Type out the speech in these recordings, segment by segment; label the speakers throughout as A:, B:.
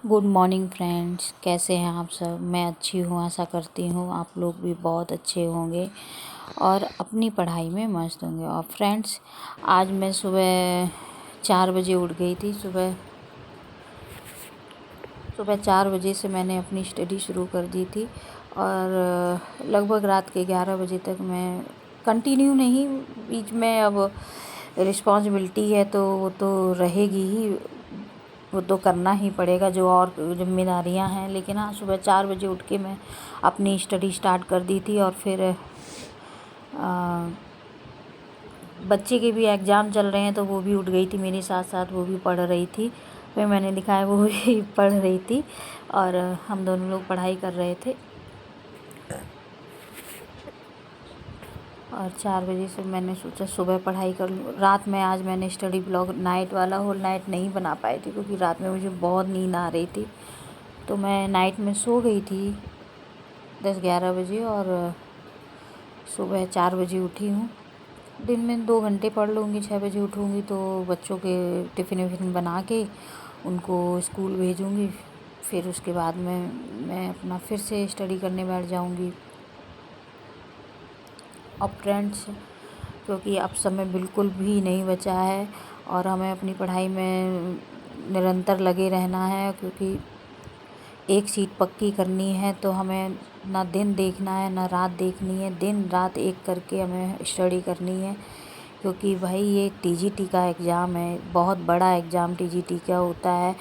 A: Good morning friends, कैसे हैं आप सब। मैं अच्छी हूँ, आशा करती हूँ आप लोग भी बहुत अच्छे होंगे और अपनी पढ़ाई में मस्त होंगे। और फ्रेंड्स, आज मैं सुबह 4 बजे उठ गई थी। सुबह 4 बजे से मैंने अपनी स्टडी शुरू कर दी थी और लगभग रात के 11 बजे तक मैं कंटिन्यू नहीं, बीच में अब रिस्पॉन्सिबिलिटी है तो वो तो रहेगी ही, वो तो करना ही पड़ेगा जो और जिम्मेदारियां हैं। लेकिन हाँ, सुबह 4 बजे उठ के मैं अपनी स्टडी स्टार्ट कर दी थी। और फिर बच्चे के भी एग्ज़ाम चल रहे हैं तो वो भी उठ गई थी मेरे साथ साथ, वो भी पढ़ रही थी। फिर मैंने लिखा है वो भी पढ़ रही थी और हम दोनों लोग पढ़ाई कर रहे थे। और 4 बजे से मैंने सोचा सुबह पढ़ाई कर लूँ। रात में आज मैंने स्टडी ब्लॉग नाइट वाला होल नाइट नहीं बना पाई थी क्योंकि रात में मुझे बहुत नींद आ रही थी, तो मैं नाइट में सो गई थी 10-11 बजे और सुबह 4 बजे उठी हूँ। दिन में 2 घंटे पढ़ लूँगी, 6 बजे उठूँगी तो बच्चों के टिफ़िन विफ़िन बना के उनको स्कूल भेजूँगी। फिर उसके बाद में मैं अपना फिर से स्टडी करने बैठ जाऊँगी। अब फ्रेंड्स, क्योंकि अब समय बिल्कुल भी नहीं बचा है और हमें अपनी पढ़ाई में निरंतर लगे रहना है, क्योंकि एक सीट पक्की करनी है तो हमें ना दिन देखना है ना रात देखनी है, दिन रात एक करके हमें स्टडी करनी है। क्योंकि भाई ये टीजीटी का एग्ज़ाम है, बहुत बड़ा एग्ज़ाम टीजीटी का होता है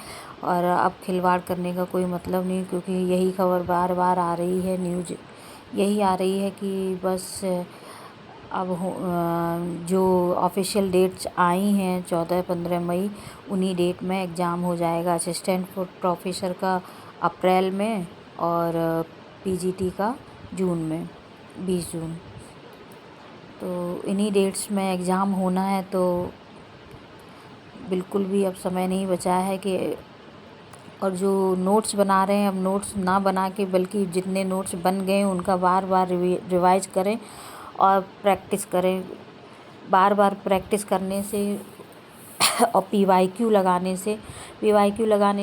A: और अब खिलवाड़ करने का कोई मतलब नहीं। क्योंकि यही खबर बार बार आ रही है, न्यूज़ यही आ रही है कि बस अब जो ऑफिशियल डेट्स आई हैं 14-15 मई, उन्हीं डेट में एग्ज़ाम हो जाएगा। असिस्टेंट प्रोफेसर का अप्रैल में और पीजीटी का जून में, 20 जून। तो इन्हीं डेट्स में एग्ज़ाम होना है, तो बिल्कुल भी अब समय नहीं बचा है कि और जो नोट्स बना रहे हैं, अब नोट्स ना बना के बल्कि जितने नोट्स बन गए उनका बार बार रिवाइज करें और प्रैक्टिस करें। बार बार प्रैक्टिस करने से और पीवाईक्यू लगाने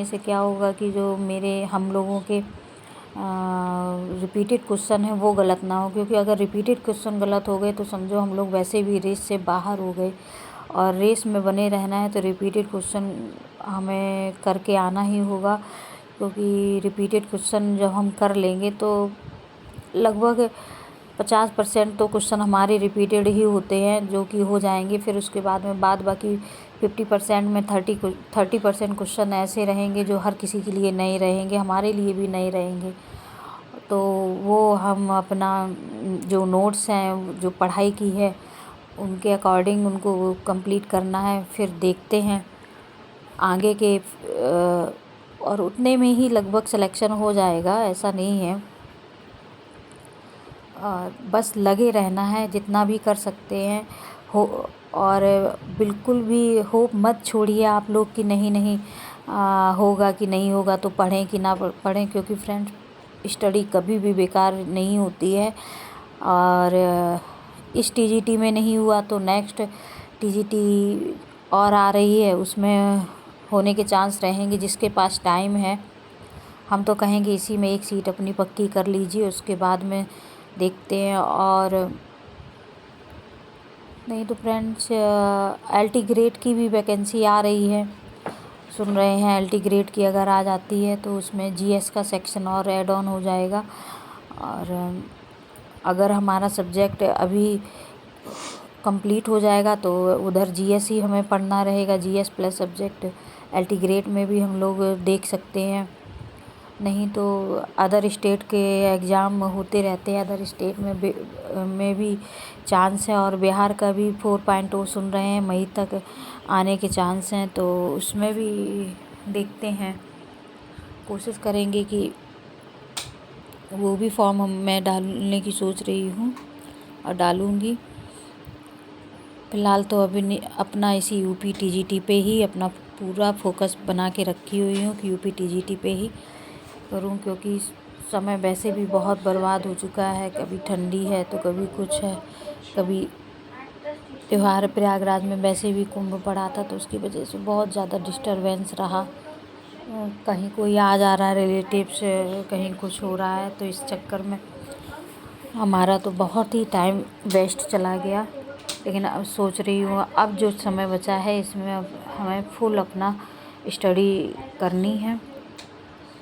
A: से क्या होगा कि जो हम लोगों के रिपीटेड क्वेश्चन है वो गलत ना हो। क्योंकि अगर रिपीटेड क्वेश्चन गलत हो गए तो समझो हम लोग वैसे भी रेस से बाहर हो गए, और रेस में बने रहना है तो रिपीटेड क्वेश्चन हमें करके आना ही होगा। क्योंकि रिपीटेड क्वेश्चन जब हम कर लेंगे तो लगभग 50% तो क्वेश्चन हमारे रिपीटेड ही होते हैं जो कि हो जाएंगे। फिर उसके बाद में बाद बाकी 50% में 30% क्वेश्चन ऐसे रहेंगे जो हर किसी के लिए नए रहेंगे, हमारे लिए भी नए रहेंगे। तो वो हम अपना जो नोट्स हैं, जो पढ़ाई की है, उनके अकॉर्डिंग उनको कंप्लीट करना है। फिर देखते हैं आगे के और उतने में ही लगभग सिलेक्शन हो जाएगा, ऐसा नहीं है। बस लगे रहना है जितना भी कर सकते हैं हो। और बिल्कुल भी होप मत छोड़िए आप लोग कि नहीं होगा कि नहीं होगा, तो पढ़ें कि ना पढ़ें। क्योंकि फ्रेंड्स, स्टडी कभी भी बेकार नहीं होती है। और इस टीजीटी में नहीं हुआ तो नेक्स्ट टीजीटी और आ रही है, उसमें होने के चांस रहेंगे। जिसके पास टाइम है, हम तो कहेंगे इसी में एक सीट अपनी पक्की कर लीजिए, उसके बाद में देखते हैं। और नहीं तो फ्रेंड्स, एलटी ग्रेड की भी वैकेंसी आ रही है, सुन रहे हैं। एलटी ग्रेड की अगर आ जाती है तो उसमें जीएस का सेक्शन और ऐड ऑन हो जाएगा। और अगर हमारा सब्जेक्ट अभी कंप्लीट हो जाएगा तो उधर जीएस ही हमें पढ़ना रहेगा, GS plus subject. LT grade में भी हम लोग देख सकते हैं, नहीं तो अदर स्टेट के एग्ज़ाम होते रहते हैं, अदर स्टेट में भी चांस है। और बिहार का भी 4.0 सुन रहे हैं, मई तक आने के चांस हैं, तो उसमें भी देखते हैं। कोशिश करेंगे कि वो भी फॉर्म मैं डालने की सोच रही हूँ और डालूँगी। फ़िलहाल तो अभी अपना इसी यूपी टीजीटी पे ही अपना पूरा फोकस बना के रखी हुई हूँ कि यूपी टीजीटी पे ही करूँ। क्योंकि समय वैसे भी बहुत बर्बाद हो चुका है, कभी ठंडी है तो कभी कुछ है, कभी त्यौहार। प्रयागराज में वैसे भी कुंभ पड़ा था तो उसकी वजह से बहुत ज़्यादा डिस्टरबेंस रहा। कहीं कोई आ जा रहा है रिलेटिव्स, कहीं कुछ हो रहा है, तो इस चक्कर में हमारा तो बहुत ही टाइम वेस्ट चला गया। लेकिन अब सोच रही हूँ अब जो समय बचा है इसमें अब हमें फुल अपना स्टडी करनी है।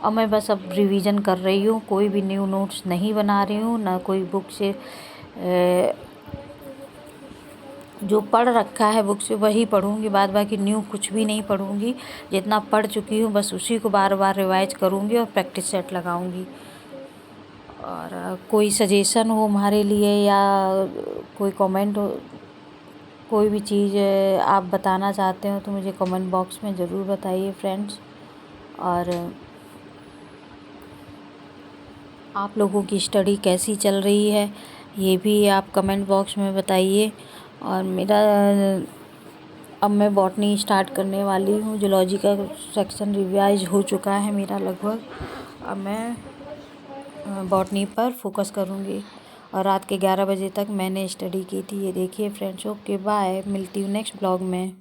A: और मैं बस अब रिवीजन कर रही हूँ, कोई भी न्यू नोट्स नहीं बना रही हूँ, ना कोई बुक से जो पढ़ रखा है बुक से वही पढ़ूँगी, बाद बाकी न्यू कुछ भी नहीं पढ़ूँगी। जितना पढ़ चुकी हूँ बस उसी को बार बार रिवाइज करूँगी और प्रैक्टिस सेट लगाऊँगी। और कोई सजेशन हो हमारे लिए या कोई कमेंट हो, कोई भी चीज़ आप बताना चाहते हो तो मुझे कमेंट बॉक्स में ज़रूर बताइए फ्रेंड्स। और आप लोगों की स्टडी कैसी चल रही है ये भी आप कमेंट बॉक्स में बताइए। और मेरा अब मैं बॉटनी स्टार्ट करने वाली हूँ। जूलॉजी का सेक्शन रिवाइज हो चुका है मेरा लगभग। अब मैं बॉटनी पर फोकस करूँगी। और रात के 11 बजे तक मैंने स्टडी की थी। ये देखिए फ्रेंड्स। ओके बाय, मिलती हूँ नेक्स्ट ब्लॉग में।